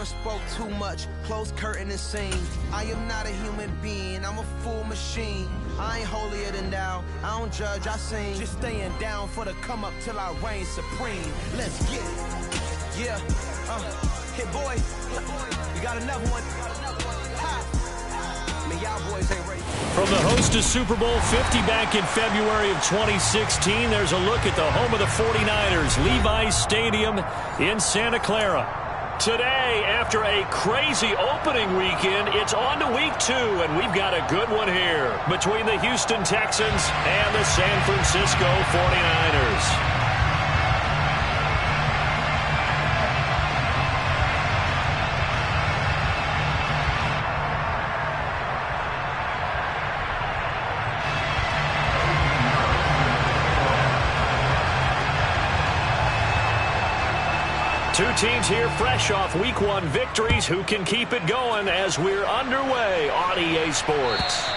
never spoke too much, closed curtain and scene. I am not a human being, I'm a full machine. I ain't holier than thou, I don't judge, I sing. Just staying down for the come up till I reign supreme. Let's get it. Yeah, hit boy, we got another one. Ha. Man, y'all boys ain't ready. From the host to Super Bowl 50 back in February of 2016, there's a look at the home of the 49ers, Levi's Stadium in Santa Clara. Today, after a crazy opening weekend, it's on to week 2, and we've got a good one here between the Houston Texans and the San Francisco 49ers. Two teams here fresh off Week 1 victories. Who can keep it going as we're underway on EA Sports?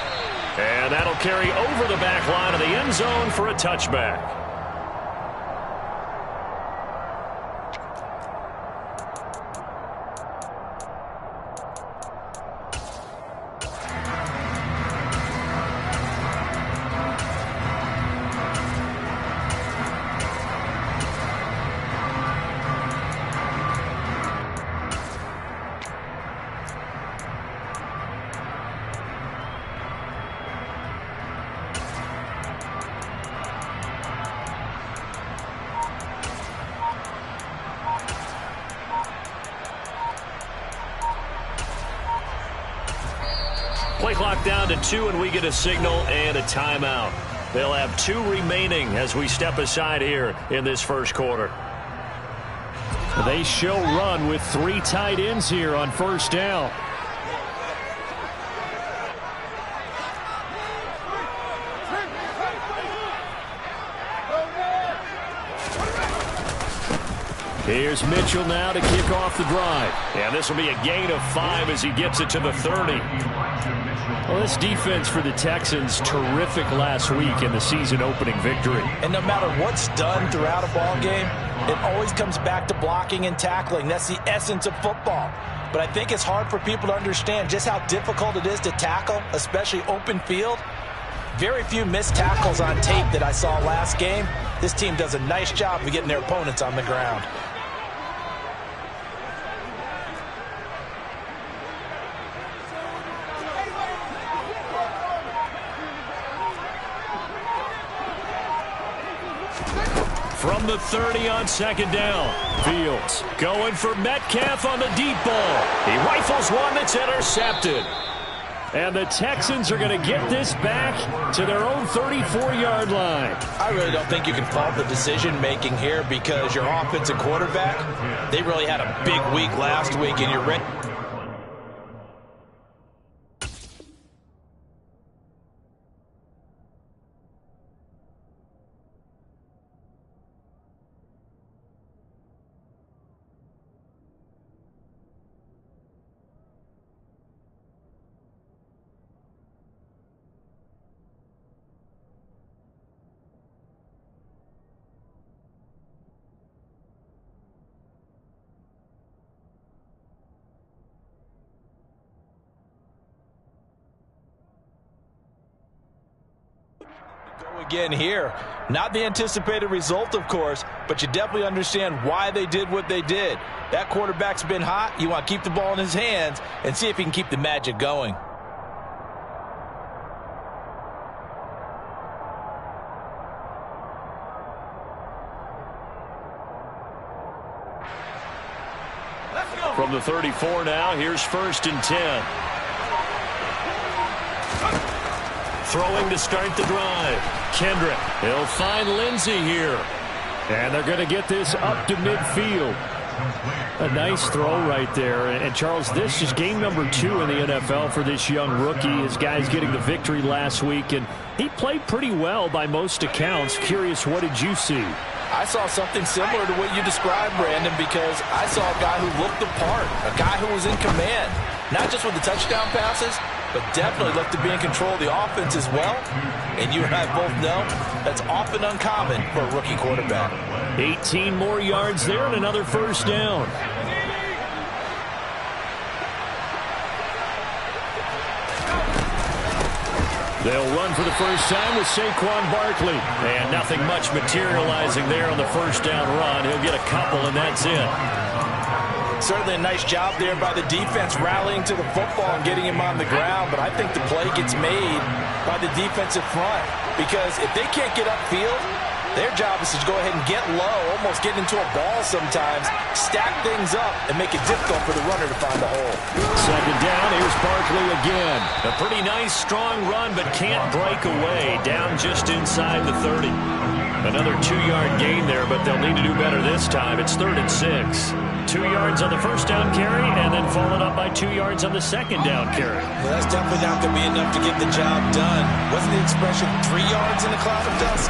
And that'll carry over the back line of the end zone for a touchback. Play clock down to 2, and we get a signal and a timeout. They'll have 2 remaining as we step aside here in this first quarter. They show run with 3 tight ends here on first down. Here's Mitchell now to kick off the drive. And this will be a gain of 5 as he gets it to the 30. Well, this defense for the Texans, terrific last week in the season-opening victory. And no matter what's done throughout a ball game, it always comes back to blocking and tackling. That's the essence of football. But I think it's hard for people to understand just how difficult it is to tackle, especially open field. Very few missed tackles on tape that I saw last game. This team does a nice job of getting their opponents on the ground. From the 30 on second down, Fields going for Metcalf on the deep ball. He rifles one that's intercepted. And the Texans are going to get this back to their own 34-yard line. I really don't think you can fault the decision-making here because your offensive quarterback, they really had a big week last week, and you're ready. Again here, not the anticipated result, of course, but you definitely understand why they did what they did. That quarterback's been hot. You want to keep the ball in his hands and see if he can keep the magic going. From the 34 now, here's 1st and 10. Throwing to start the drive. Kendrick, he'll find Lindsey here. And they're going to get this up to midfield. A nice throw right there. And Charles, this is game number 2 in the NFL for this young rookie. His guys getting the victory last week, and he played pretty well by most accounts. Curious, what did you see? I saw something similar to what you described, Brandon, because I saw a guy who looked the part, a guy who was in command, not just with the touchdown passes, but definitely looked to be in control of the offense as well. And you and I both know that's often uncommon for a rookie quarterback. 18 more yards there and another first down. They'll run for the first time with Saquon Barkley. And nothing much materializing there on the first down run. He'll get a couple, and that's it. Certainly a nice job there by the defense rallying to the football and getting him on the ground. But I think the play gets made by the defensive front. Because if they can't get upfield, their job is to go ahead and get low, almost get into a ball sometimes, stack things up, and make it difficult for the runner to find a hole. Second down, here's Barkley again. A pretty nice, strong run, but can't break away. Down just inside the 30. Another 2-yard gain there, but they'll need to do better this time. It's 3rd and 6. 2 yards on the first down carry, and then followed up by 2 yards on the second down carry. Well, that's definitely not going to be enough to get the job done. Wasn't the expression 3 yards in a cloud of dust?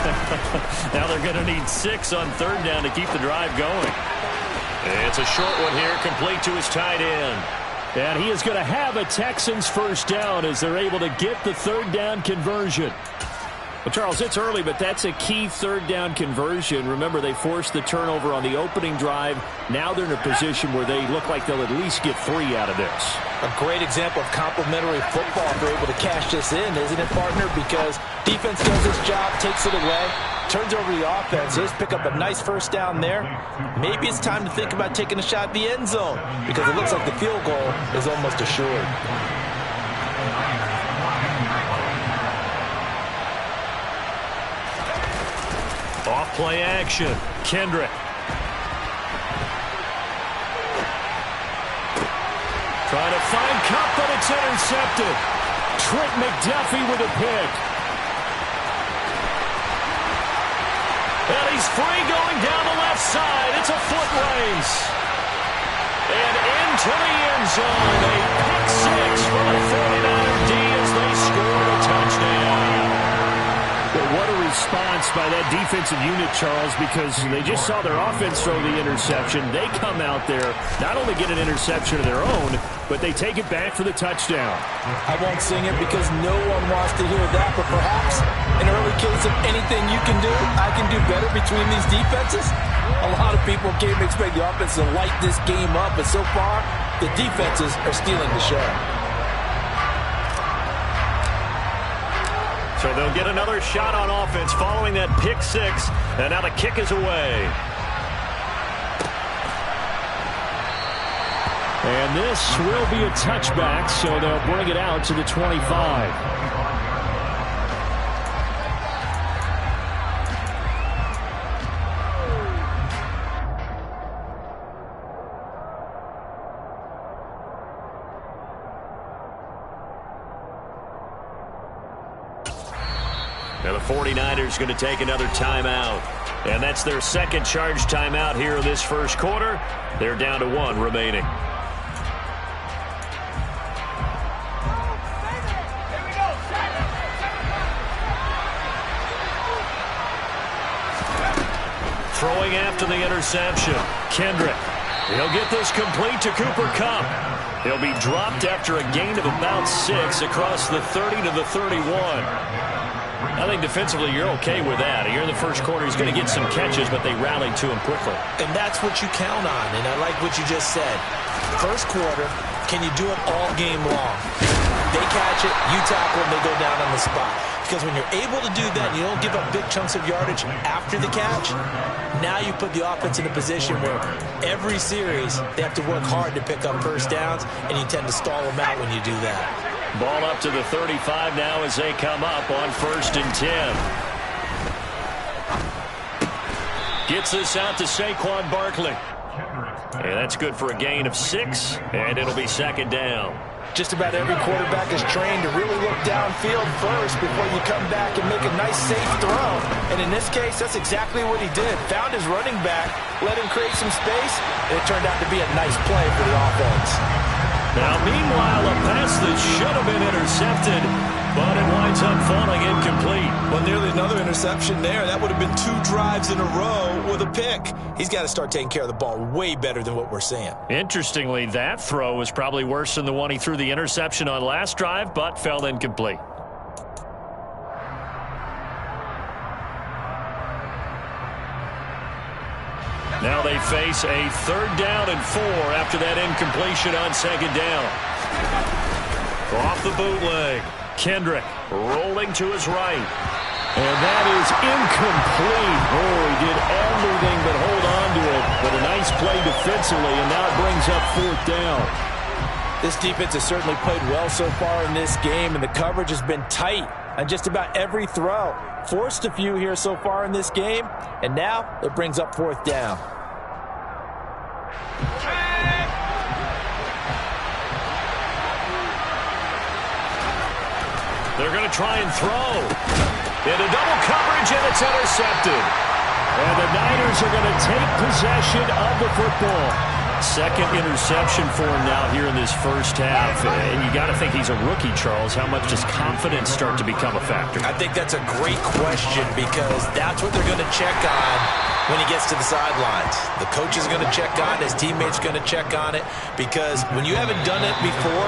Now they're going to need 6 on 3rd down to keep the drive going. It's a short one here, complete to his tight end. And he is going to have a Texans first down as they're able to get the 3rd down conversion. Well, Charles, it's early, but that's a key 3rd down conversion. Remember, they forced the turnover on the opening drive. Now they're in a position where they look like they'll at least get 3 out of this. A great example of complementary football if they're able to cash this in, isn't it, partner? Because defense does its job, takes it away, turns over the offense. Just pick up a nice first down there. Maybe it's time to think about taking a shot at the end zone because it looks like the field goal is almost assured. Off play action. Kendrick. Trying to find Cup, but it's intercepted. Trent McDuffie with a pick. And he's free going down the left side. It's a foot race. And into the end zone. A pick 6 for the 49er D as they score a touchdown. But what a response by that defensive unit, Charles, because they just saw their offense throw the interception. They come out there, not only get an interception of their own, but they take it back for the touchdown. I won't sing it because no one wants to hear that, but perhaps an early case of anything you can do, I can do better between these defenses. A lot of people came to expect the offense to light this game up, but so far, the defenses are stealing the show. So they'll get another shot on offense following that pick 6, and now the kick is away. And this will be a touchback, so they'll bring it out to the 25. Now the 49ers going to take another timeout. And that's their second charge timeout here in this first quarter. They're down to 1 remaining. Throwing after the interception. Kendrick. He'll get this complete to Cooper Kupp. He'll be dropped after a gain of about 6 across the 30 to the 31. I think defensively you're okay with that. Here in the first quarter, he's going to get some catches, but they rallied to him quickly. And that's what you count on, and I like what you just said. First quarter, can you do it all game long? They catch it, you tackle them, they go down on the spot. Because when you're able to do that, you don't give up big chunks of yardage after the catch, now you put the offense in a position where every series they have to work hard to pick up first downs, and you tend to stall them out when you do that. Ball up to the 35 now as they come up on 1st and 10. Gets this out to Saquon Barkley. And that's good for a gain of 6, and it'll be 2nd down. Just about every quarterback is trained to really look downfield first before you come back and make a nice, safe throw. And in this case, that's exactly what he did. Found his running back, let him create some space, and it turned out to be a nice play for the offense. Now, meanwhile, a pass that should have been intercepted, but it winds up falling incomplete. Well, nearly another interception there. That would have been 2 drives in a row with a pick. He's got to start taking care of the ball way better than what we're seeing. Interestingly, that throw was probably worse than the one he threw the interception on last drive, but fell incomplete. Now they face a 3rd down and 4 after that incompletion on 2nd down. Off the bootleg. Kendrick rolling to his right. And that is incomplete. Oh, he did everything but hold on to it. But a nice play defensively, and now it brings up 4th down. This defense has certainly played well so far in this game, and the coverage has been tight on just about every throw. Forced a few here so far in this game, and now it brings up 4th down. They're going to try and throw. Into double coverage, and it's intercepted. And the Niners are going to take possession of the football. Second interception for him now here in this first half. And you got to think he's a rookie, Charles. How much does confidence start to become a factor? I think that's a great question because that's what they're going to check on when he gets to the sidelines. The coach is going to check on it. His teammates are going to check on it because when you haven't done it before,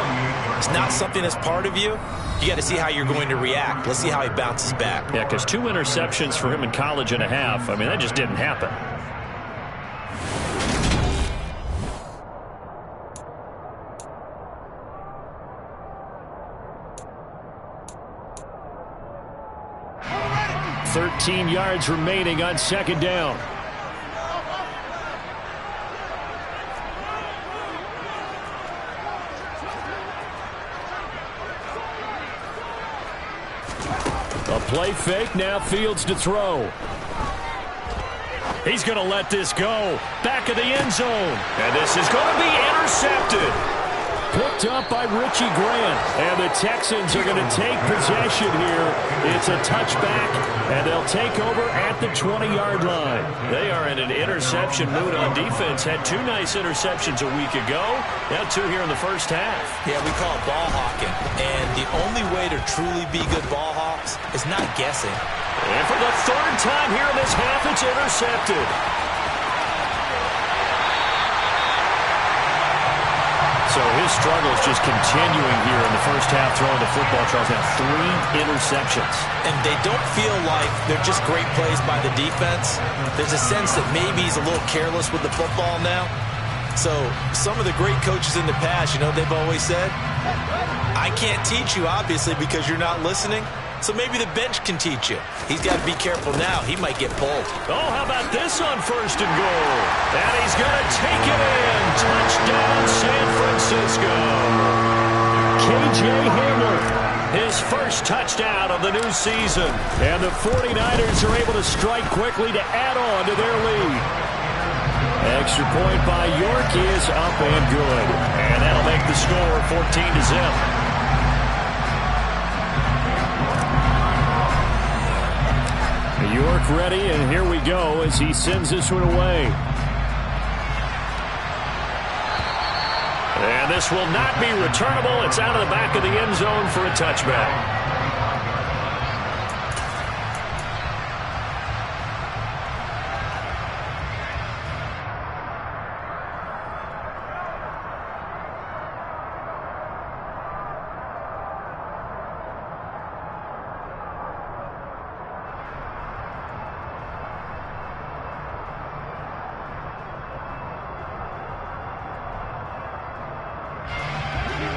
it's not something that's part of you. You got to see how you're going to react. Let's see how he bounces back. Yeah, because 2 interceptions for him in college and a half. I mean, that just didn't happen. $13 yards remaining on 2nd down. A play fake, now Fields to throw. He's going to let this go. Back of the end zone. And this is going to be intercepted. Picked up by Richie Grant. And the Texans are going to take possession here. It's a touchback, and they'll take over at the 20-yard line. They are in an interception mood on defense. Had 2 nice interceptions a week ago. Now 2 here in the first half. Yeah, we call it ball hawking. And the only way to truly be good ball hawks is not guessing. And for the 3rd time here in this half, it's intercepted. So his struggles just continuing here in the first half throwing the football. Charles, now 3 interceptions. And they don't feel like they're just great plays by the defense. There's a sense that maybe he's a little careless with the football now. So some of the great coaches in the past, you know, they've always said, I can't teach you, obviously, because you're not listening. So maybe the bench can teach you. He's got to be careful now. He might get pulled. Oh, how about this on 1st and goal? And he's going to take it in. Touchdown, San Francisco. K.J. Hamler, his first touchdown of the new season. And the 49ers are able to strike quickly to add on to their lead. Extra point by York is up and good. And that'll make the score 14-0. York ready, and here we go as he sends this one away. And this will not be returnable. It's out of the back of the end zone for a touchback.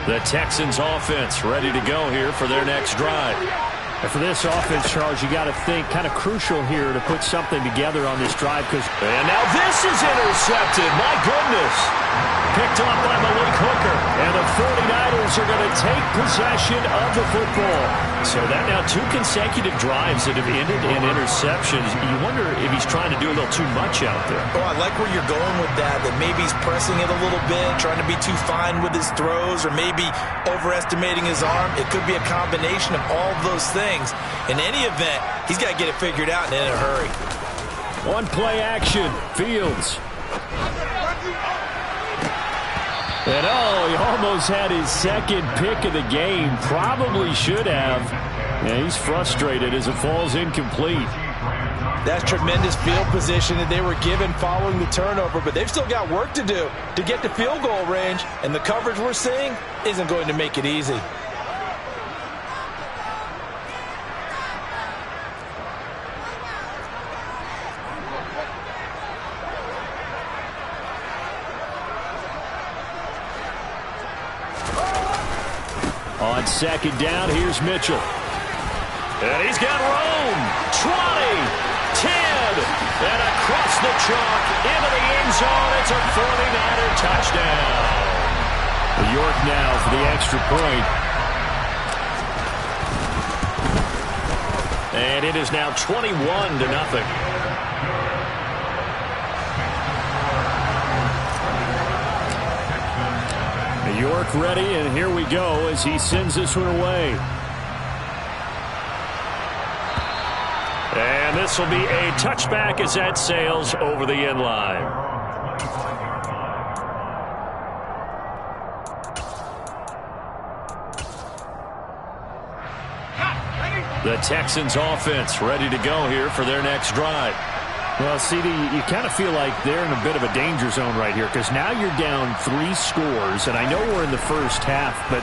The Texans offense ready to go here for their next drive. And for this offense, Charles, you got to think kind of crucial here to put something together on this drive. And now this is intercepted. My goodness. Picked up by Malik Hooker. And the 49ers are going to take possession of the football. So that now 2 consecutive drives that have ended in interceptions. You wonder if he's trying to do a little too much out there. Oh, I like where you're going with that maybe he's pressing it a little bit, trying to be too fine with his throws, or maybe overestimating his arm. It could be a combination of all of those things. In any event, he's got to get it figured out and in a hurry. One play action. Fields. And oh, he almost had his 2nd pick of the game. Probably should have. Yeah, he's frustrated as it falls incomplete. That's tremendous field position that they were given following the turnover, but they've still got work to do to get to field goal range, and the coverage we're seeing isn't going to make it easy. On second down, here's Mitchell. And he's got room. 20, 10, and across the chalk into the end zone. It's a 49er touchdown. York now for the extra point. And it is now 21-0. York ready, and here we go as he sends this one away. And this will be a touchback as that sails over the end line. The Texans offense ready to go here for their next drive. Well, CD, you kind of feel like they're in a bit of a danger zone right here because now you're down 3 scores, and I know we're in the first half, but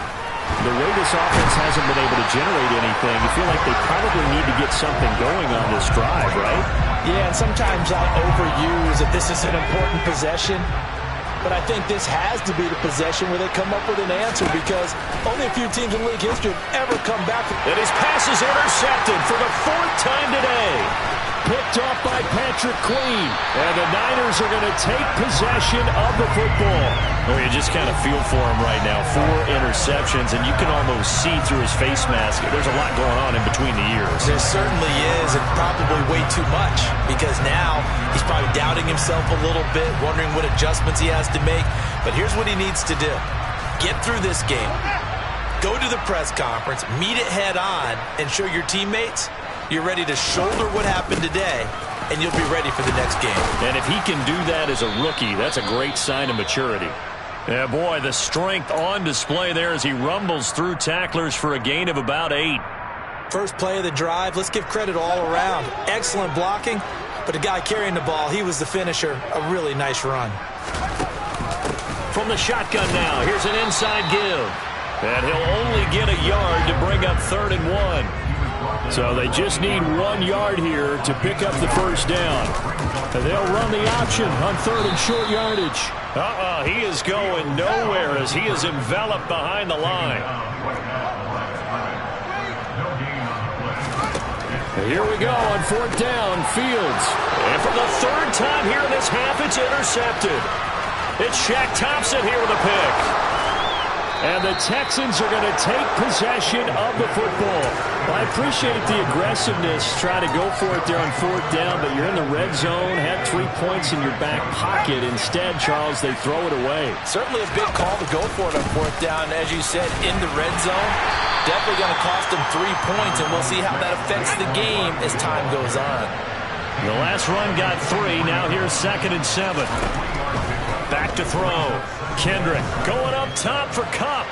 the way this offense hasn't been able to generate anything, you feel like they probably need to get something going on this drive, right? Yeah, and sometimes I'll overuse that this is an important possession, but I think this has to be the possession where they come up with an answer because only a few teams in league history have ever come back. And his pass is intercepted for the 4th time today. Picked off by Patrick Queen. And the Niners are going to take possession of the football. Oh, you just kind of feel for him right now. 4 interceptions, and you can almost see through his face mask. There's a lot going on in between the ears. There certainly is, and probably way too much, because now he's probably doubting himself a little bit, wondering what adjustments he has to make. But here's what he needs to do. Get through this game. Go to the press conference, meet it head on, and show your teammates you're ready to shoulder what happened today, and you'll be ready for the next game. And if he can do that as a rookie, that's a great sign of maturity. Yeah, boy, the strength on display there as he rumbles through tacklers for a gain of about 8. First play of the drive, let's give credit all around. Excellent blocking, but the guy carrying the ball, he was the finisher. A really nice run. From the shotgun now, here's an inside give. And he'll only get a yard to bring up 3rd and 1. So they just need 1 yard here to pick up the first down. And they'll run the option on 3rd and short yardage. He is going nowhere as he is enveloped behind the line. And here we go on 4th down, Fields. And for the 3rd time here in this half, it's intercepted. It's Shaq Thompson here with a pick. And the Texans are going to take possession of the football. Well, I appreciate the aggressiveness, try to go for it there on 4th down, but you're in the red zone, have 3 points in your back pocket. Instead, Charles, they throw it away. Certainly a big call to go for it on 4th down. As you said, in the red zone, definitely going to cost them 3 points, and we'll see how that affects the game as time goes on. The last run got 3. Now here's 2nd and 7. Back to throw. Kendrick going up top for Kupp.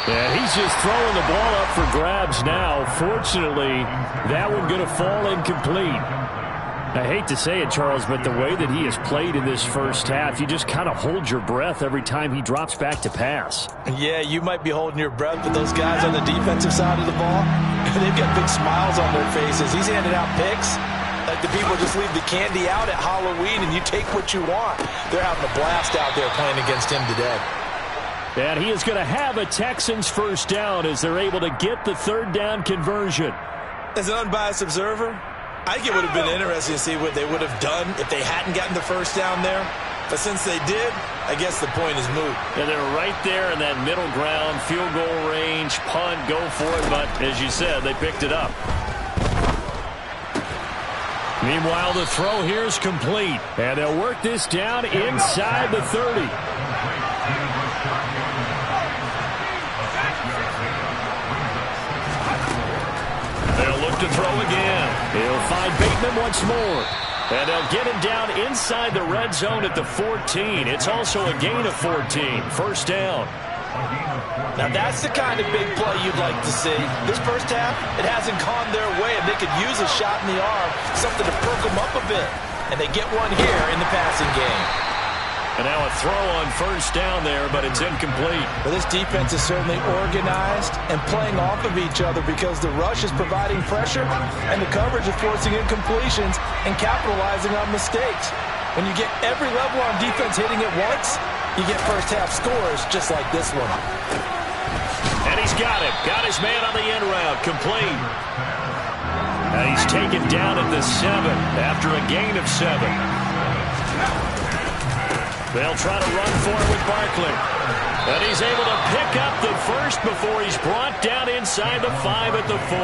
And he's just throwing the ball up for grabs now. Fortunately, that one going to fall incomplete. I hate to say it, Charles, but the way that he has played in this first half, you just kind of hold your breath every time he drops back to pass. Yeah, you might be holding your breath, but those guys on the defensive side of the ball, they've got big smiles on their faces. He's handing out picks like the people just leave the candy out at Halloween and you take what you want. They're having a blast out there playing against him today. And he is going to have a Texans first down as they're able to get the 3rd down conversion. As an unbiased observer, I think it would have been interesting to see what they would have done if they hadn't gotten the first down there. But since they did, I guess the point is moot. And they're right there in that middle ground, field goal range, punt, go for it. But as you said, they picked it up. Meanwhile, the throw here is complete. And they'll work this down inside the 30. They'll look to throw again. He'll find Bateman once more. And they'll get him down inside the red zone at the 14. It's also a gain of 14. First down. Now that's the kind of big play you'd like to see. This first half, it hasn't gone their way, and they could use a shot in the arm, something to perk them up a bit. And they get one here in the passing game. And now a throw on first down there, but it's incomplete. Well, this defense is certainly organized and playing off of each other because the rush is providing pressure and the coverage is forcing incompletions and capitalizing on mistakes. When you get every level on defense hitting at once, you get first half scores just like this one. And he's got him. Got his man on the end route. Complete. And he's taken down at the 7 after a gain of 7. They'll try to run for it with Barkley. And he's able to pick up the first before he's brought down inside the 5 at the 4.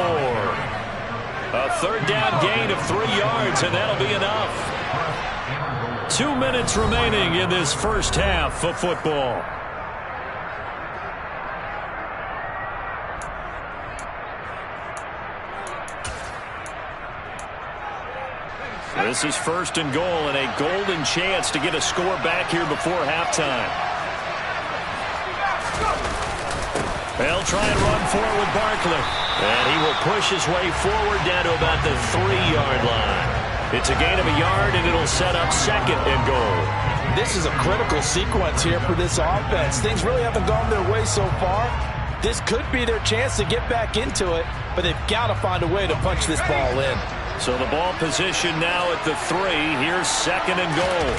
A third down gain of 3 yards, and that'll be enough. 2 minutes remaining in this first half of football. This is 1st and goal and a golden chance to get a score back here before halftime. They'll try and run forward with Barkley. And he will push his way forward down to about the 3-yard line. It's a gain of a yard, and it'll set up 2nd and goal. This is a critical sequence here for this offense. Things really haven't gone their way so far. This could be their chance to get back into it, but they've got to find a way to punch this ball in. So the ball position now at the 3. Here's 2nd and goal.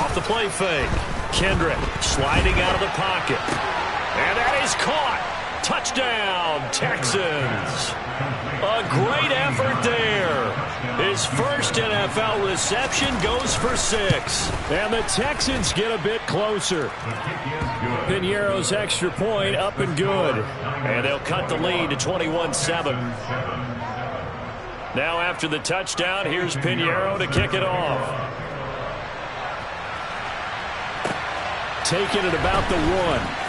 Off the play fake. Kendrick sliding out of the pocket. And that is caught. Touchdown, Texans. A great effort there. His first NFL reception goes for 6. And the Texans get a bit closer. Piñeiro's extra point up and good. And they'll cut the lead to 21-7. Now after the touchdown, here's Piñeiro to kick it off. Taking it about the 1.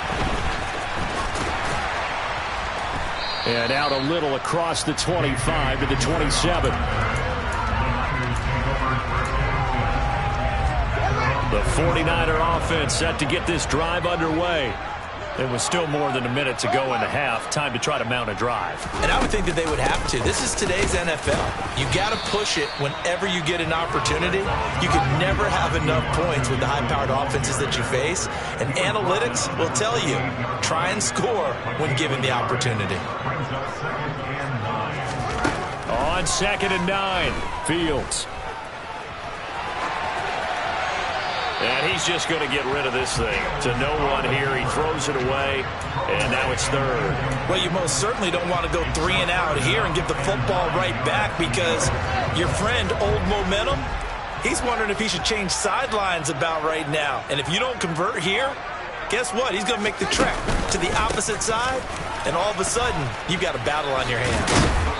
And out a little across the 25 to the 27. The 49er offense set to get this drive underway. There was still more than a minute to go in the half. Time to try to mount a drive. And I would think that they would have to. This is today's NFL. You got to push it whenever you get an opportunity. You can never have enough points with the high-powered offenses that you face. And analytics will tell you, try and score when given the opportunity. On 2nd and 9, Fields. And he's just going to get rid of this thing. To no one here. He throws it away. And now it's 3rd. Well, you most certainly don't want to go 3 and out here and give the football right back, because your friend, Old Momentum, he's wondering if he should change sidelines about right now. And if you don't convert here, guess what? He's going to make the trek to the opposite side. And all of a sudden, you've got a battle on your hands.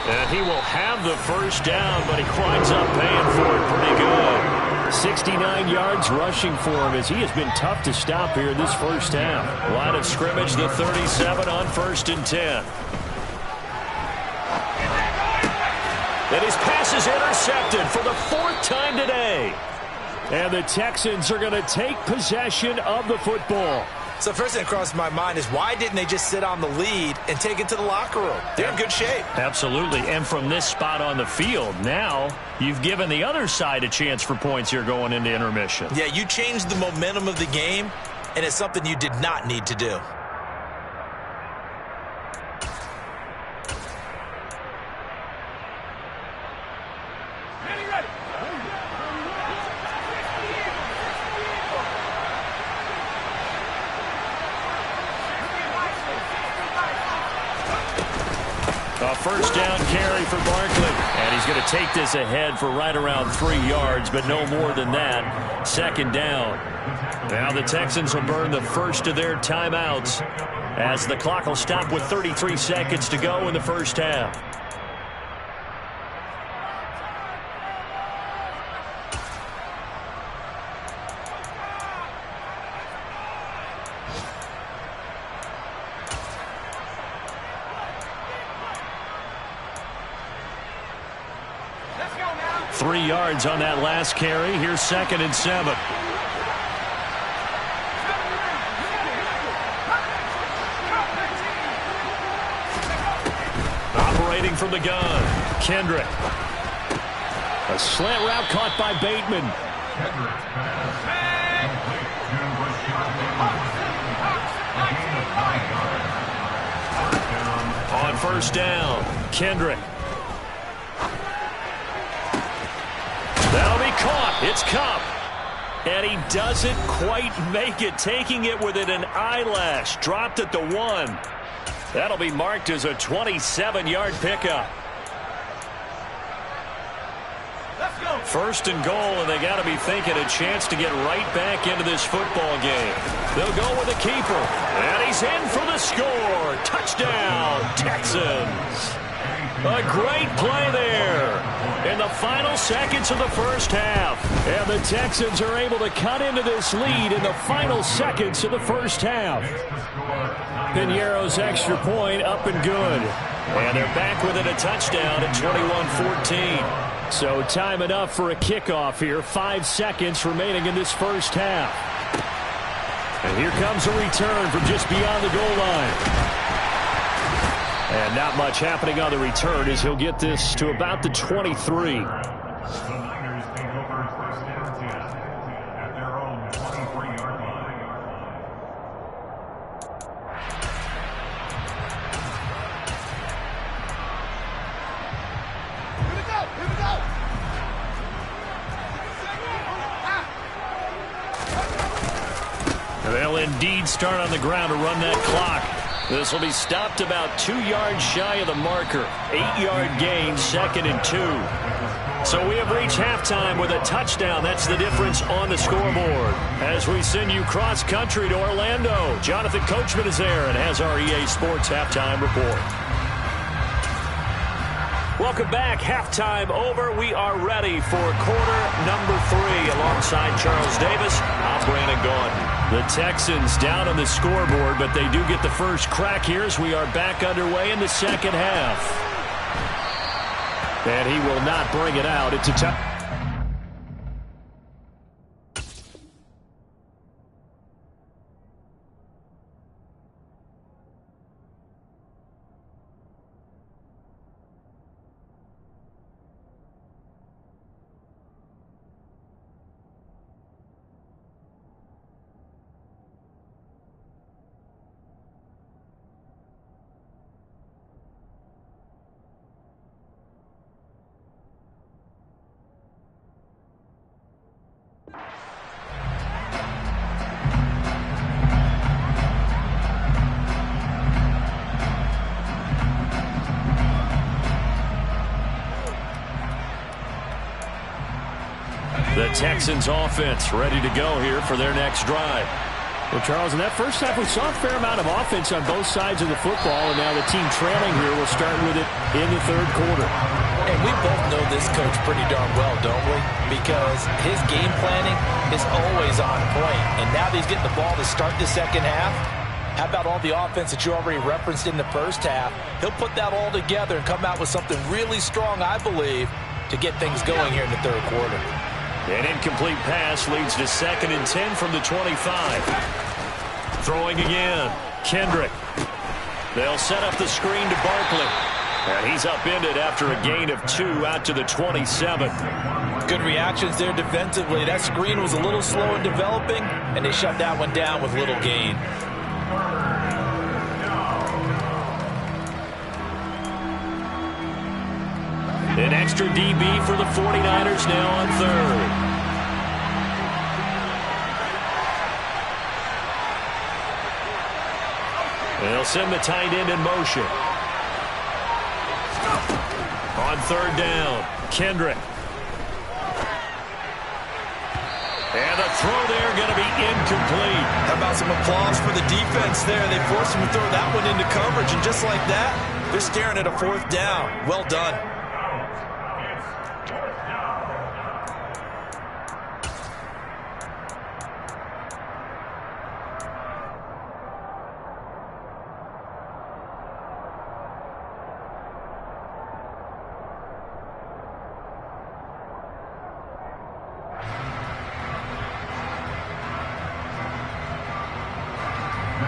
And he will have the first down, but he winds up paying for it pretty good. 69 yards rushing for him, as he has been tough to stop here this first half. Line of scrimmage, the 37 on 1st and 10. And his pass is intercepted for the 4th time today. And the Texans are going to take possession of the football. So first thing that crossed my mind is, why didn't they just sit on the lead and take it to the locker room? They're in good shape. Absolutely. And from this spot on the field, now you've given the other side a chance for points here going into intermission. Yeah, you changed the momentum of the game, and it's something you did not need to do. A first down carry for Barkley. And he's going to take this ahead for right around 3 yards, but no more than that. 2nd down. Now the Texans will burn the first of their timeouts, as the clock will stop with 33 seconds to go in the first half. Let's go now. 3 yards on that last carry. Here's 2nd and 7. Operating from the gun, Kendrick. A slant route caught by Bateman. On first down, Kendrick. That'll be caught. It's Cup. And he doesn't quite make it, taking it within an eyelash. Dropped at the 1. That'll be marked as a 27-yard pickup. First and goal, and they got to be thinking a chance to get right back into this football game. They'll go with the keeper, and he's in for the score. Touchdown, Texans. A great play there in the final seconds of the first half. And the Texans are able to cut into this lead in the final seconds of the first half. Piñeiro's extra point up and good. And they're back within a touchdown at 21-14. So time enough for a kickoff here. 5 seconds remaining in this first half. And here comes a return from just beyond the goal line. And not much happening on the return as he'll get this to about the 23. They'll indeed start on the ground to run that clock. This will be stopped about 2 yards shy of the marker. 8-yard gain, 2nd and 2. So we have reached halftime with a touchdown. That's the difference on the scoreboard. As we send you cross-country to Orlando, Jonathan Coachman is there and has our EA Sports halftime report. Welcome back. Halftime over. We are ready for quarter number 3. Alongside Charles Davis, I'm Brandon Gaudin. The Texans down on the scoreboard, but they do get the first crack here as we are back underway in the second half. And he will not bring it out. It's a tough. The Texans offense ready to go here for their next drive. Well, Charles, in that first half, we saw a fair amount of offense on both sides of the football, and now the team trailing here will start with it in the third quarter. And we both know this coach pretty darn well, don't we? Because his game planning is always on point. And now that he's getting the ball to start the second half, how about all the offense that you already referenced in the first half? He'll put that all together and come out with something really strong, I believe, to get things going here in the third quarter. An incomplete pass leads to 2nd and 10 from the 25. Throwing again. Kendrick. They'll set up the screen to Barkley. And he's upended after a gain of 2 out to the 27. Good reactions there defensively. That screen was a little slow in developing, and they shut that one down with little gain. An extra DB for the 49ers now on third. They'll send the tight end in motion. On third down, Kendrick. And the throw there going to be incomplete. How about some applause for the defense there? They forced him to throw that one into coverage, and just like that, they're staring at a 4th down. Well done.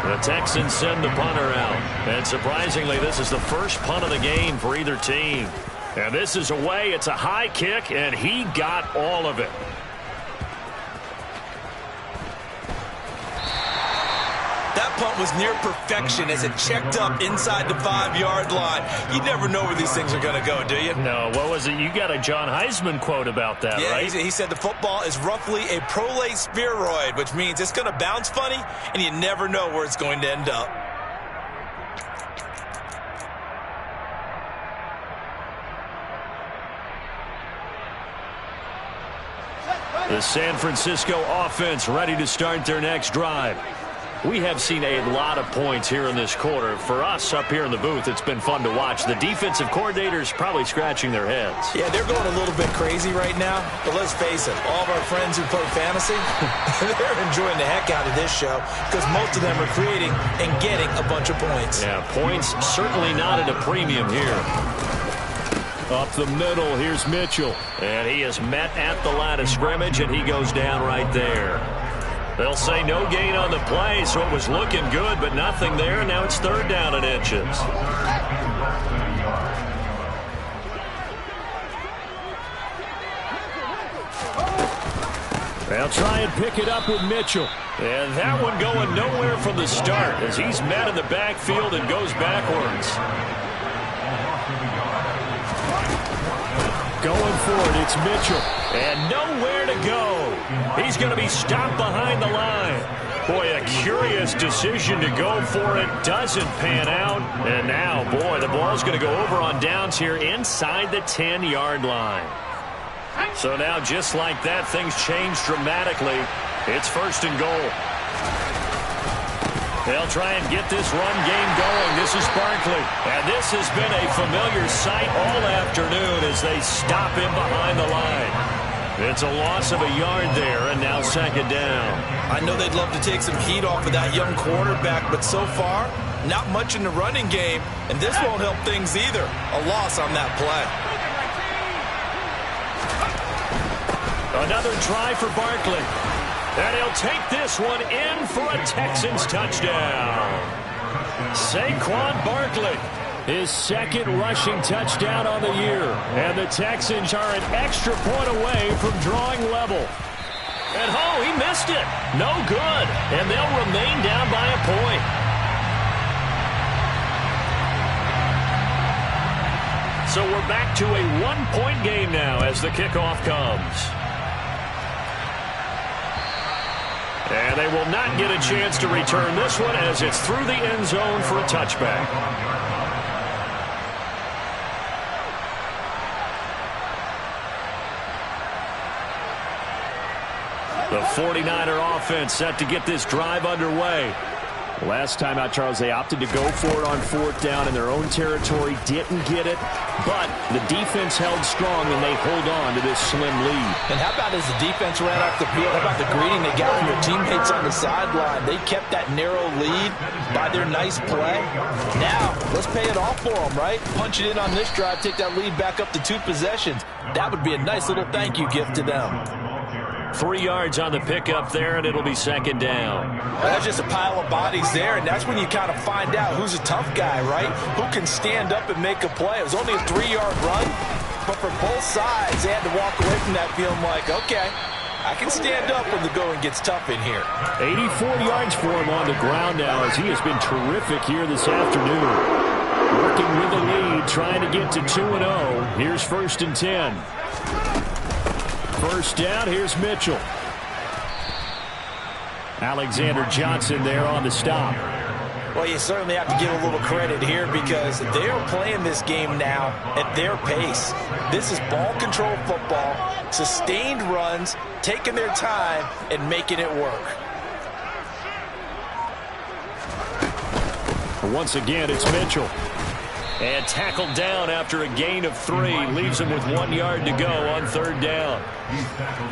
The Texans send the punter out. And surprisingly, this is the first punt of the game for either team. And this is away. It's a high kick, and he got all of it. That punt was near perfection as it checked up inside the 5-yard line. You never know where these things are going to go, do you? No, what was it? You got a John Heisman quote about that, yeah, right? He said the football is roughly a prolate spheroid, which means it's going to bounce funny, and you never know where it's going to end up. The San Francisco offense ready to start their next drive. We have seen a lot of points here in this quarter. For us up here in the booth, it's been fun to watch. The defensive coordinators probably scratching their heads. Yeah, they're going a little bit crazy right now. But let's face it, all of our friends who play fantasy, they're enjoying the heck out of this show because most of them are creating and getting a bunch of points. Yeah, points certainly not at a premium here. Up the middle, here's Mitchell. And he is met at the line of scrimmage, and he goes down right there. They'll say no gain on the play, so it was looking good, but nothing there. Now it's 3rd down and inches. They'll try and pick it up with Mitchell. And that one going nowhere from the start as he's met in the backfield and goes backwards. Going for it, it's Mitchell. And nowhere to go. He's going to be stopped behind the line. Boy, a curious decision to go for it. Doesn't pan out. And now, boy, the ball's going to go over on downs here inside the 10-yard line. So now, just like that, things change dramatically. It's 1st and goal. They'll try and get this run game going. This is Barkley. And this has been a familiar sight all afternoon as they stop him behind the line. It's a loss of a yard there, and now 2nd down. I know they'd love to take some heat off of that young quarterback, but so far, not much in the running game, and this won't help things either. A loss on that play. Another try for Barkley. And he'll take this one in for a Texans touchdown. Saquon Barkley, his 2nd rushing touchdown on the year. And the Texans are an extra point away from drawing level. And oh, he missed it. No good. And they'll remain down by a point. So we're back to a 1-point game now as the kickoff comes. And they will not get a chance to return this one as it's through the end zone for a touchback. The 49er offense set to get this drive underway. Last time out, Charles, they opted to go for it on 4th down in their own territory. Didn't get it, but the defense held strong, and they hold on to this slim lead. And how about as the defense ran off the field, how about the greeting they got from their teammates on the sideline? They kept that narrow lead by their nice play. Now, let's pay it off for them, right? Punch it in on this drive, take that lead back up to 2 possessions. That would be a nice little thank you gift to them. 3 yards on the pickup there, and it'll be 2nd down. That's just a pile of bodies there, and that's when you kind of find out who's a tough guy, right? Who can stand up and make a play. It was only a 3-yard run, but for both sides, they had to walk away from that feeling like, okay, I can stand up when the going gets tough in here. 84 yards for him on the ground now as he has been terrific here this afternoon. Working with the lead, trying to get to 2-0. Here's 1st and 10. 1st down, here's Mitchell. Alexander Johnson there on the stop. Well, you certainly have to give a little credit here because they are playing this game now at their pace. This is ball control football, sustained runs, taking their time, and making it work. Once again, it's Mitchell. And tackled down after a gain of 3. Leaves him with 1 yard to go on 3rd down.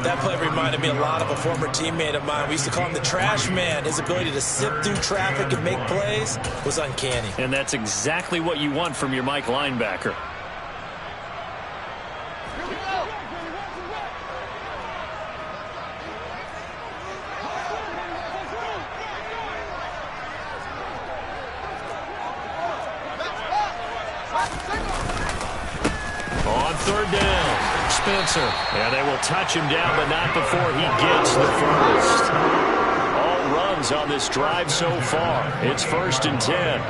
That play reminded me a lot of a former teammate of mine. We used to call him the trash man. His ability to sift through traffic and make plays was uncanny. And that's exactly what you want from your Mike linebacker. On 3rd down, Spencer. And they will touch him down, but not before he gets the first. All runs on this drive so far. It's 1st and 10.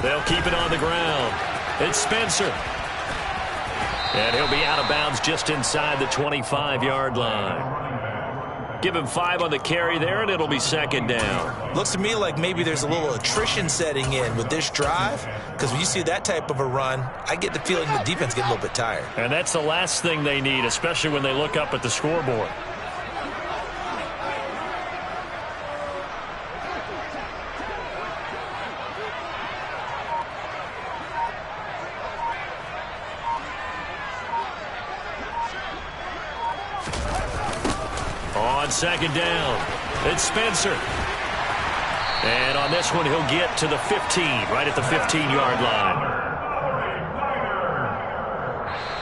They'll keep it on the ground. It's Spencer. And he'll be out of bounds just inside the 25-yard line. Give him 5 on the carry there, and it'll be second down. Looks to me like maybe there's a little attrition setting in with this drive, because when you see that type of a run, I get the feeling the defense get a little bit tired. And that's the last thing they need, especially when they look up at the scoreboard. On second down, it's Spencer. And on this one, he'll get to the 15, right at the 15-yard line.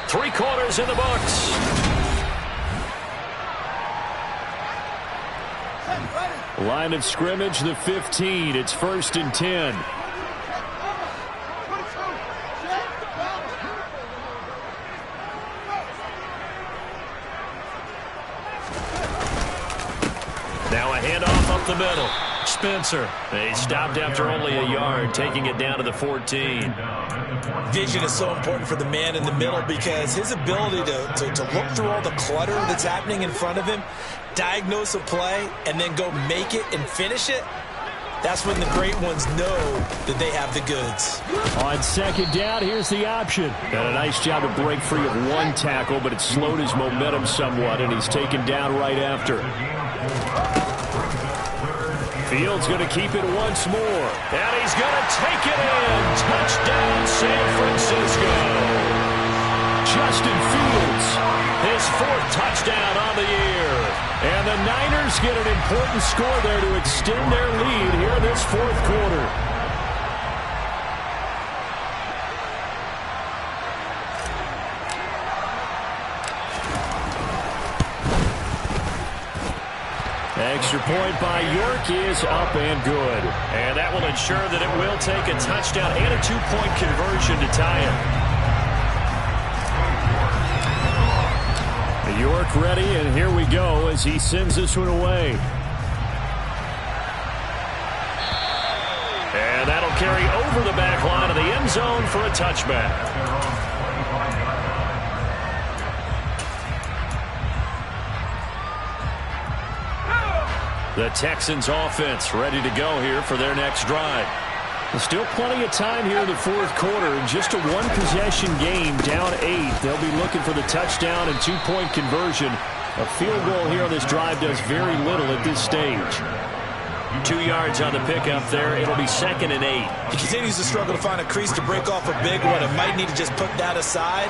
3 quarters in the books. Line of scrimmage, the 15. It's 1st and 10. Now a handoff up the middle. Spencer. He stopped after only a yard, taking it down to the 14. Vision is so important for the man in the middle because his ability to look through all the clutter that's happening in front of him, diagnose a play, and then go make it and finish it, that's when the great ones know that they have the goods. On second down, here's the option. Got a nice job to break free of 1 tackle, but it slowed his momentum somewhat, and he's taken down right after. Fields going to keep it once more. And he's going to take it in. Touchdown, San Francisco. Justin Fields, his 4th touchdown on the year. And the Niners get an important score there to extend their lead here in this 4th quarter. Extra point by York is up and good. And that will ensure that it will take a touchdown and a 2-point conversion to tie it. York ready, and here we go as he sends this one away. And that'll carry over the back line of the end zone for a touchback. The Texans offense ready to go here for their next drive. There's still plenty of time here in the 4th quarter. Just a 1-possession game, down 8. They'll be looking for the touchdown and 2-point conversion. A field goal here on this drive does very little at this stage. 2 yards on the pickup there. It'll be 2nd and 8. He continues to struggle to find a crease to break off a big one. It might need to just put that aside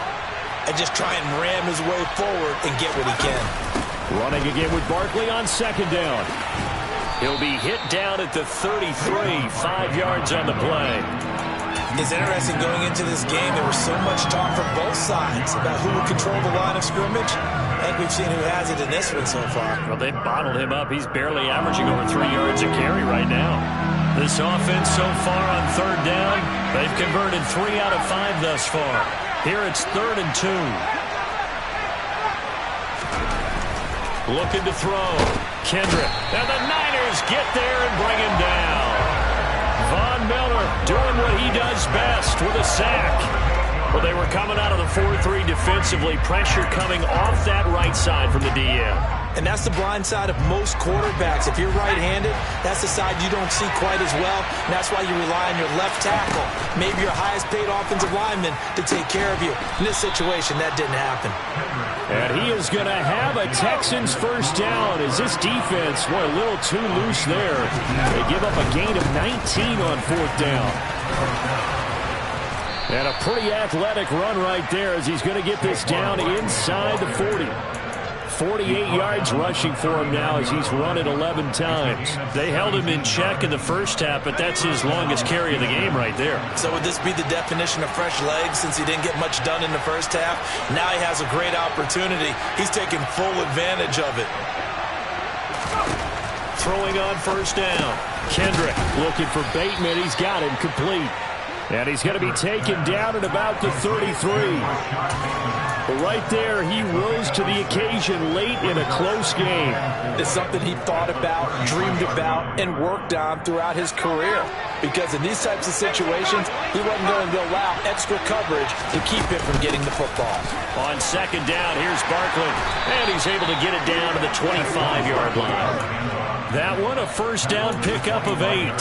and just try and ram his way forward and get what he can. Running again with Barkley on second down. He'll be hit down at the 33, 5 yards on the play. It's interesting going into this game. There was so much talk from both sides about who would control the line of scrimmage. I think we've seen who has it in this one so far. Well, they bottled him up. He's barely averaging over 3 yards a carry right now. This offense so far on 3rd down, they've converted 3 out of 5 thus far. Here it's 3rd and 2. Looking to throw. Kendrick. And the Niners get there and bring him down. Von Miller doing what he does best with a sack. Well, they were coming out of the 4-3 defensively. Pressure coming off that right side from the DM. And that's the blind side of most quarterbacks. If you're right-handed, that's the side you don't see quite as well. And that's why you rely on your left tackle, maybe your highest-paid offensive lineman, to take care of you. In this situation, that didn't happen. And he is going to have a Texans 1st down as this defense, boy, a little too loose there. They give up a gain of 19 on 4th down. And a pretty athletic run right there as he's going to get this down inside the 40. 48 yards rushing for him now as he's run it 11 times. They held him in check in the first half, but that's his longest carry of the game right there. So would this be the definition of fresh legs since he didn't get much done in the first half? Now he has a great opportunity. He's taking full advantage of it. Throwing on 1st down. Kendrick looking for Bateman. He's got him complete. And he's going to be taken down at about the 33. But right there, he rose to the occasion late in a close game. It's something he thought about, dreamed about, and worked on throughout his career. Because in these types of situations, he wasn't going to allow extra coverage to keep him from getting the football. On second down, here's Barkley. And he's able to get it down to the 25-yard line. That one, a first down pickup of 8.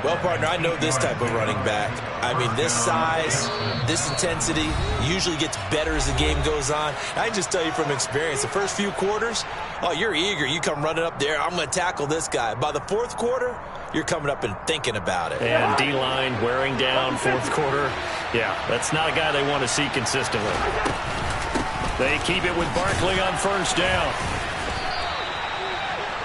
Well, partner, I know this type of running back. I mean, this size, this intensity usually gets better as the game goes on. I can just tell you from experience, the first few quarters, oh, you're eager. You come running up there, I'm going to tackle this guy. By the fourth quarter, you're coming up and thinking about it. And D-line wearing down fourth quarter. Yeah, that's not a guy they want to see consistently. They keep it with Barkley on first down.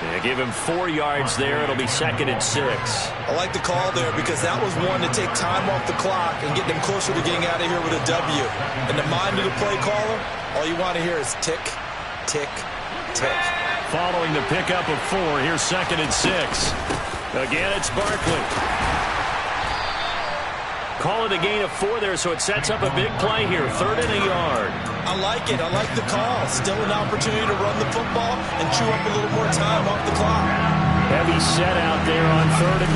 They give him 4 yards there. It'll be 2nd and 6. I like the call there because that was one to take time off the clock and get them closer to getting out of here with a W. In the mind of the play caller, all you want to hear is tick, tick, tick. Following the pickup of 4, here's 2nd and 6. Again, it's Barkley. Call it a gain of 4 there, so it sets up a big play here. 3rd and a yard. I like it. I like the call. Still an opportunity to run the football and chew up a little more time off the clock. Heavy set out there on 3rd and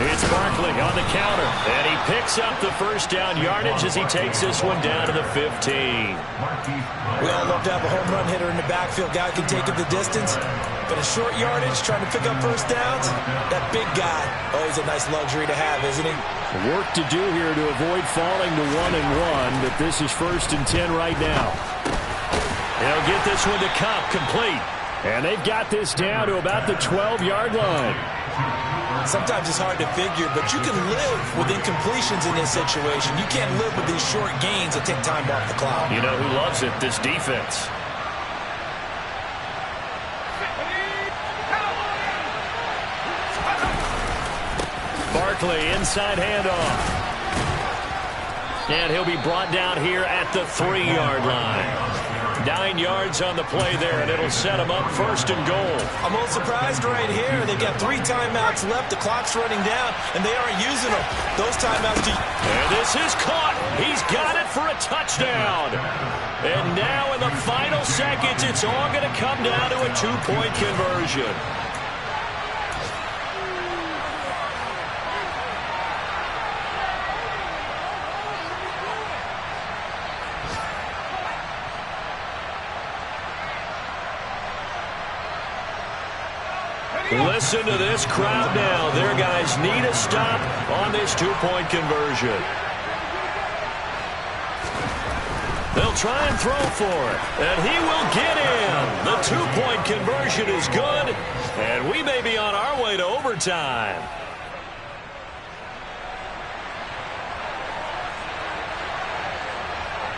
1. It's Barkley on the counter, and he picks up the first down yardage as he takes this one down to the 15. We all love to have a home run hitter in the backfield. Guy can take it the distance. But a short yardage, trying to pick up first downs, that big guy, always a nice luxury to have, isn't he? Work to do here to avoid falling to 1-1, but this is 1st and 10 right now. They'll get this one to Cup, complete. And they've got this down to about the 12-yard line. Sometimes it's hard to figure, but you can live with incompletions in this situation. You can't live with these short gains that take time off the clock. You know who loves it? This defense. Barkley, inside handoff. And he'll be brought down here at the 3-yard line. 9 yards on the play there, and it'll set him up 1st and goal. I'm a little surprised right here. They've got 3 timeouts left. The clock's running down, and they aren't using them. Those timeouts... And this is caught. He's got it for a touchdown. And now in the final seconds, it's all going to come down to a 2-point conversion. Listen to this crowd now. Their guys need a stop on this 2-point conversion. They'll try and throw for it, and he will get in. The 2-point conversion is good, and we may be on our way to overtime.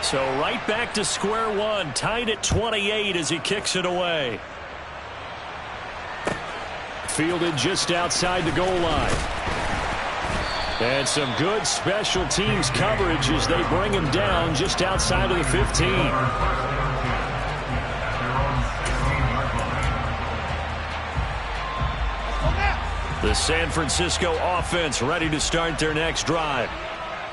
So right back to square one, tied at 28 as he kicks it away. Fielded just outside the goal line. And some good special teams coverage as they bring him down just outside of the 15. The San Francisco offense ready to start their next drive.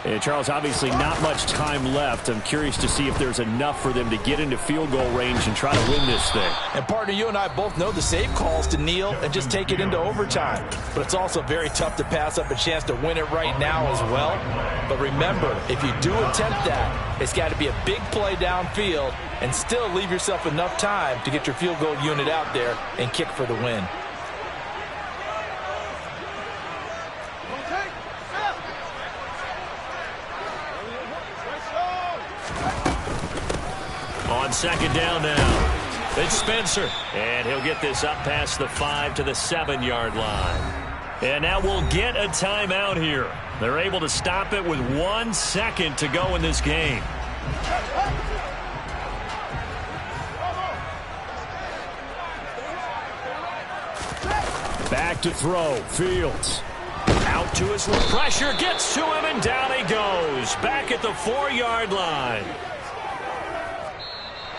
And Charles, obviously not much time left. I'm curious to see if there's enough for them to get into field goal range and try to win this thing. And partner, you and I both know the safe calls to kneel and just take it into overtime. But it's also very tough to pass up a chance to win it right now as well. But remember, if you do attempt that, it's got to be a big play downfield and still leave yourself enough time to get your field goal unit out there and kick for the win. On second down now, it's Spencer. And he'll get this up past the 5 to the 7-yard line. And now we'll get a timeout here. They're able to stop it with 1 second to go in this game. Back to throw, Fields. Out to his pressure, gets to him, and down he goes. Back at the 4-yard line.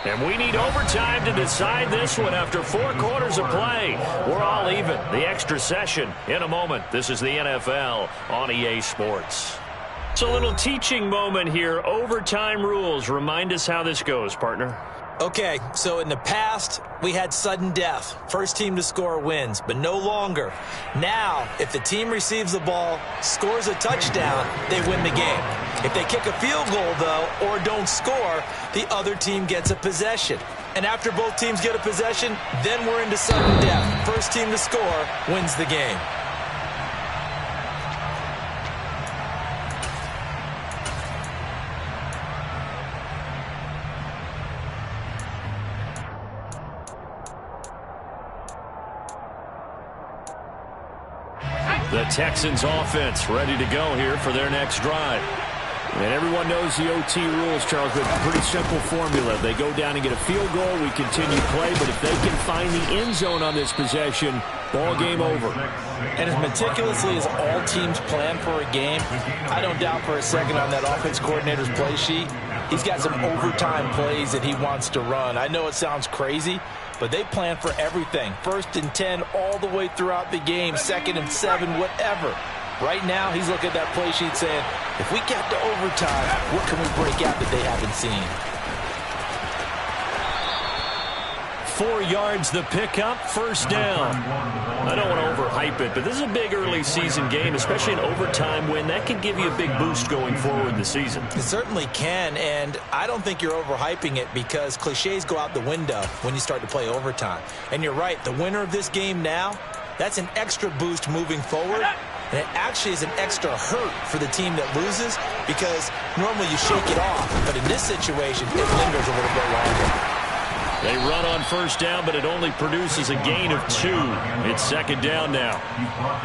And we need overtime to decide this one after 4 quarters of play. We're all even. The extra session in a moment. This is the NFL on EA Sports. It's a little teaching moment here. Overtime rules. Remind us how this goes, partner. Okay, so in the past, we had sudden death. First team to score wins, but no longer. Now, if the team receives the ball, scores a touchdown, they win the game. If they kick a field goal, though, or don't score, the other team gets a possession. And after both teams get a possession, then we're into sudden death. First team to score wins the game. The Texans offense ready to go here for their next drive. And everyone knows the OT rules, Charles, but pretty simple formula. They go down and get a field goal, we continue play, but if they can find the end zone on this possession, ball game over. And as meticulously as all teams plan for a game, I don't doubt for a second on that offense coordinator's play sheet, he's got some overtime plays that he wants to run. I know it sounds crazy, but they plan for everything. 1st and 10 all the way throughout the game, 2nd and 7, whatever. Right now, he's looking at that play sheet saying, if we get to overtime, what can we break out that they haven't seen? 4 yards the pickup, first down. I don't want to overhype it, but this is a big early season game, especially an overtime win. That can give you a big boost going forward in the season. It certainly can, and I don't think you're overhyping it because cliches go out the window when you start to play overtime. And you're right, the winner of this game now, that's an extra boost moving forward. And it actually is an extra hurt for the team that loses because normally you shake it off. But in this situation, it lingers a little bit longer. They run on first down, but it only produces a gain of 2. It's 2nd down now.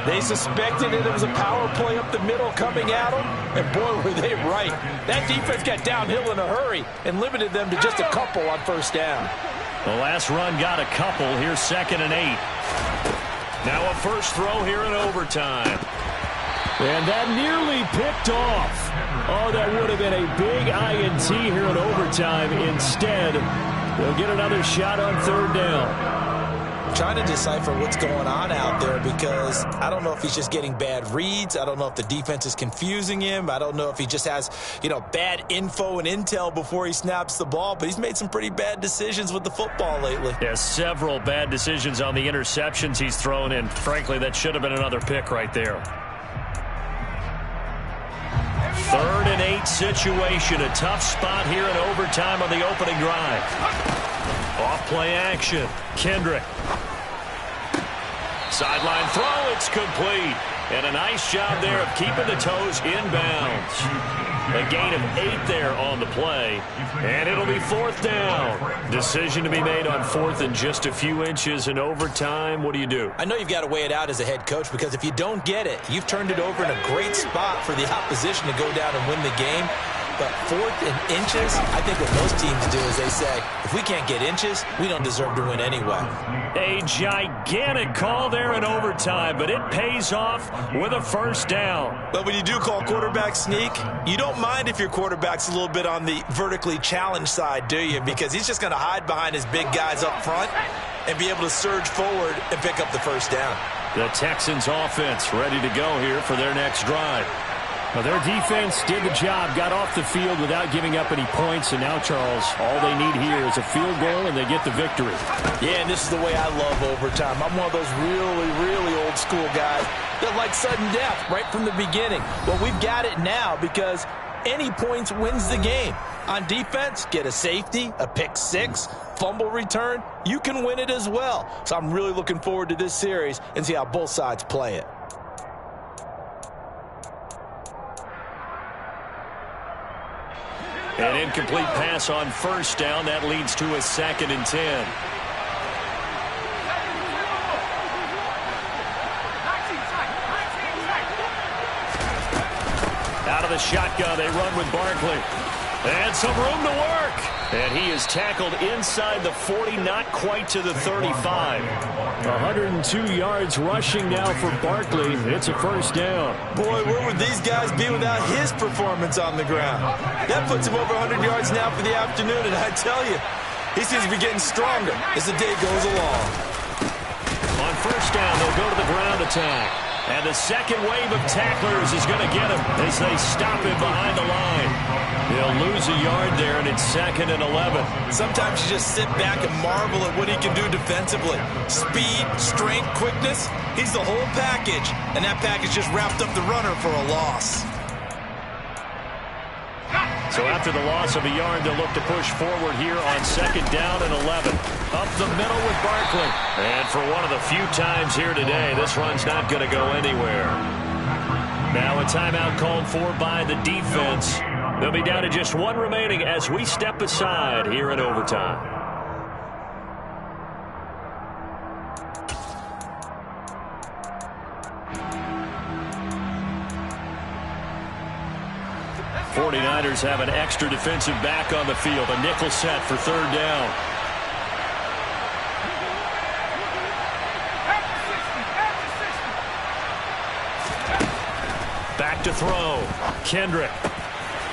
They suspected it was a power play up the middle coming at them, and boy, were they right. That defense got downhill in a hurry and limited them to just a couple on first down. The last run got a couple. Here's 2nd and 8. Now a first throw here in overtime. And that nearly picked off. Oh, that would have been a big INT here in overtime. Instead, they'll get another shot on 3rd down. I'm trying to decipher what's going on out there because I don't know if he's just getting bad reads. I don't know if the defense is confusing him. I don't know if he just has, bad info and intel before he snaps the ball. But he's made some pretty bad decisions with the football lately. Yeah, several bad decisions on the interceptions he's thrown in. Frankly, that should have been another pick right there. 3rd and 8 situation. A tough spot here in overtime on the opening drive. Off play action. Kendrick. Sideline throw. It's complete. And a nice job there of keeping the toes inbounds. A gain of 8 there on the play. And it'll be 4th down. Decision to be made on 4th and just a few inches in overtime. What do you do? I know you've got to weigh it out as a head coach because if you don't get it, you've turned it over in a great spot for the opposition to go down and win the game. But 4th and inches, I think what most teams do is they say, if we can't get inches, we don't deserve to win anyway. A gigantic call there in overtime, but it pays off with a first down. But when you do call quarterback sneak, you don't mind if your quarterback's a little bit on the vertically challenged side, do you? Because he's just going to hide behind his big guys up front and be able to surge forward and pick up the first down. The Texans offense ready to go here for their next drive. Well, their defense did the job, got off the field without giving up any points, and now, Charles, all they need here is a field goal, and they get the victory. Yeah, and this is the way I love overtime. I'm one of those really, really old school guys that like sudden death right from the beginning. Well, we've got it now because any points wins the game. On defense, get a safety, a pick 6, fumble return, you can win it as well. So I'm really looking forward to this series and see how both sides play it. An incomplete pass on first down. That leads to a 2nd and 10. Out of the shotgun, they run with Barkley. And some room to work. And he is tackled inside the 40, not quite to the 35. 102 yards rushing now for Barkley. It's a first down. Boy, where would these guys be without his performance on the ground? That puts him over 100 yards now for the afternoon, and I tell you, he seems to be getting stronger as the day goes along. On first down, they'll go to the ground attack. And the second wave of tacklers is going to get him as they stop him behind the line. He'll lose a yard there, and it's 2nd and 11. Sometimes you just sit back and marvel at what he can do defensively. Speed, strength, quickness, he's the whole package. And that package just wrapped up the runner for a loss. So after the loss of a yard, they'll look to push forward here on 2nd down and 11. Up the middle with Barkley. And for one of the few times here today, this run's not going to go anywhere. Now a timeout called for by the defense. They'll be down to just one remaining as we step aside here in overtime. '49ers have an extra defensive back on the field. A nickel set for 3rd down. Back to throw. Kendrick.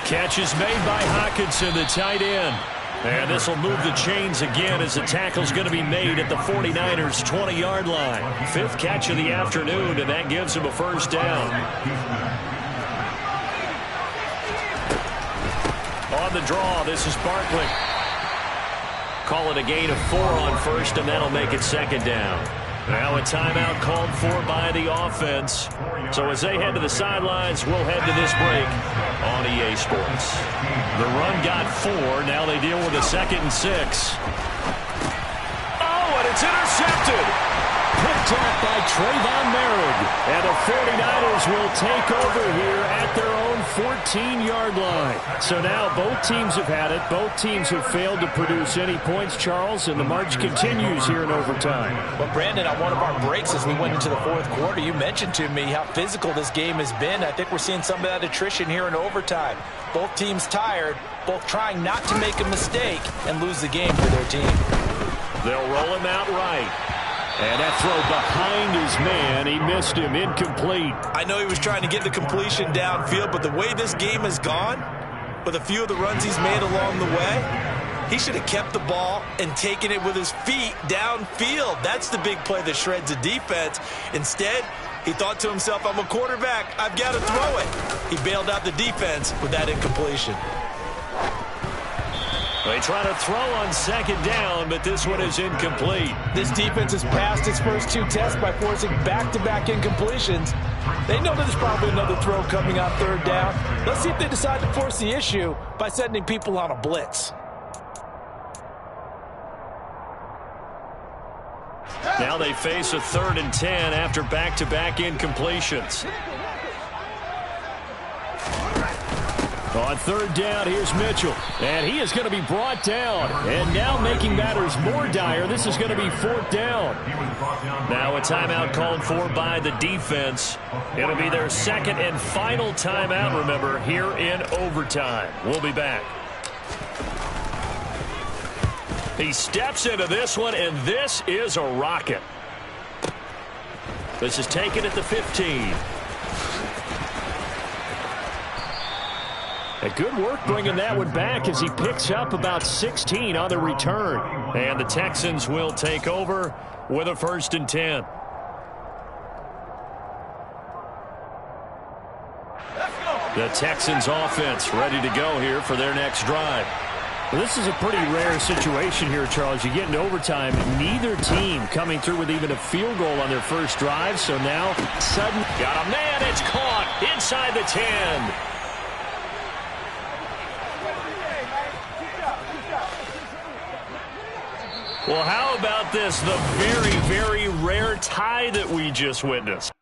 Catch is made by Hockenson, the tight end. And this will move the chains again as the tackle's going to be made at the 49ers' 20-yard line. 5th catch of the afternoon, and that gives him a 1st down. On the draw, this is Barkley. Call it a gain of 4 on 1st, and that'll make it 2nd down. Now a timeout called for by the offense. So as they head to the sidelines, we'll head to this break on EA Sports. The run got 4. Now they deal with a 2nd and 6. Oh, and it's intercepted. Picked off by Trayvon Merritt. And the 49ers will take over here at their own 14-yard line. So now both teams have had it. Both teams have failed to produce any points, Charles, and the march continues here in overtime. Well, Brandon, on one of our breaks as we went into the 4th quarter, you mentioned to me how physical this game has been. I think we're seeing some of that attrition here in overtime. Both teams tired, both trying not to make a mistake and lose the game for their team. They'll roll him out right. And that throw behind his man, he missed him, incomplete. I know he was trying to get the completion downfield, but the way this game has gone, with a few of the runs he's made along the way, he should have kept the ball and taken it with his feet downfield. That's the big play that shreds the defense. Instead, he thought to himself, I'm a quarterback, I've got to throw it. He bailed out the defense with that incompletion. They try to throw on 2nd down, but this one is incomplete. This defense has passed its first 2 tests by forcing back-to-back incompletions. They know there's probably another throw coming on 3rd down. Let's see if they decide to force the issue by sending people on a blitz. Now they face a 3rd and 10 after back-to-back incompletions. On 3rd down, here's Mitchell. And he is going to be brought down. And now making matters more dire, this is going to be 4th down. Now a timeout called for by the defense. It'll be their 2nd and final timeout, remember, here in overtime. We'll be back. He steps into this one, and this is a rocket. This is taken at the 15. A good work bringing that one back as he picks up about 16 on the return. And the Texans will take over with a 1st and 10. The Texans offense ready to go here for their next drive. Well, this is a pretty rare situation here, Charles. You get into overtime, neither team coming through with even a field goal on their first drive. So now, sudden. Got a man, it's caught inside the 10. Well, how about this? The very, very rare tie that we just witnessed.